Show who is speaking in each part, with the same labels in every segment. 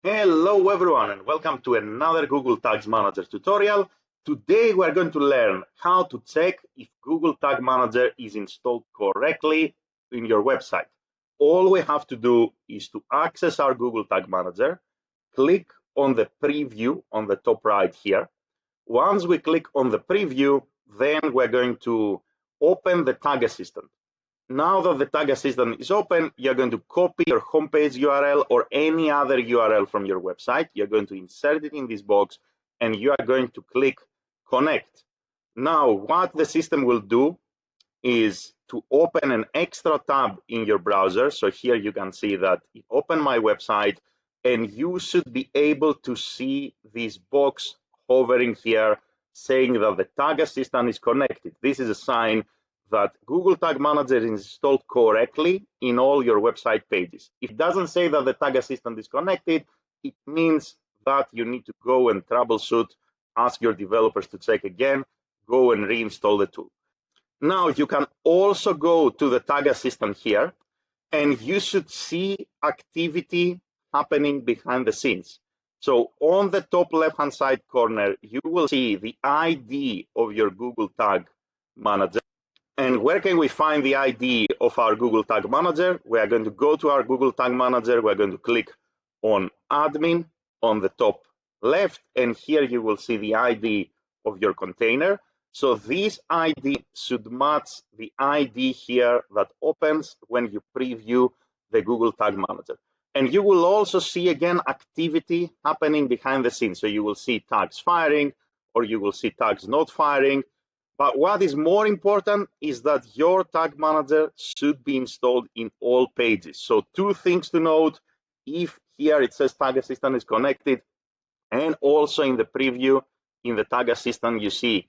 Speaker 1: Hello everyone and welcome to another Google Tags Manager tutorial. Today we are going to learn how to check if Google Tag Manager is installed correctly in your website. All we have to do is to access our Google Tag Manager, click on the preview on the top right here. Once we click on the preview, then we're going to open the Tag Assistant. Now that the Tag Assistant is open, you're going to copy your homepage URL or any other URL from your website. You're going to insert it in this box and you are going to click Connect. Now, what the system will do is to open an extra tab in your browser. So here you can see that it opened my website and you should be able to see this box hovering here saying that the Tag Assistant is connected. This is a sign that Google Tag Manager is installed correctly in all your website pages. If it doesn't say that the Tag Assistant is connected, it means that you need to go and troubleshoot, ask your developers to check again, go and reinstall the tool. Now you can also go to the Tag Assistant here and you should see activity happening behind the scenes. So on the top left-hand side corner, you will see the ID of your Google Tag Manager. And where can we find the ID of our Google Tag Manager? We are going to go to our Google Tag Manager. We're going to click on Admin on the top left. And here you will see the ID of your container. So this ID should match the ID here that opens when you preview the Google Tag Manager. And you will also see again activity happening behind the scenes. So you will see tags firing or you will see tags not firing. But what is more important is that your Tag Manager should be installed in all pages. So two things to note: if here it says Tag Assistant is connected, and also in the preview in the Tag Assistant you see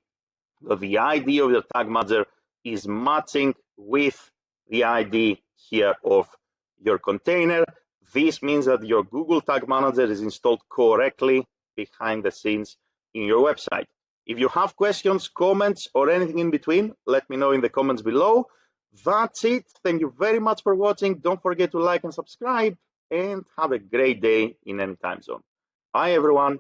Speaker 1: that the ID of your Tag Manager is matching with the ID here of your container. This means that your Google Tag Manager is installed correctly behind the scenes in your website. If you have questions, comments, or anything in between, let me know in the comments below. That's it. Thank you very much for watching. Don't forget to like and subscribe, and have a great day in any time zone. Bye, everyone.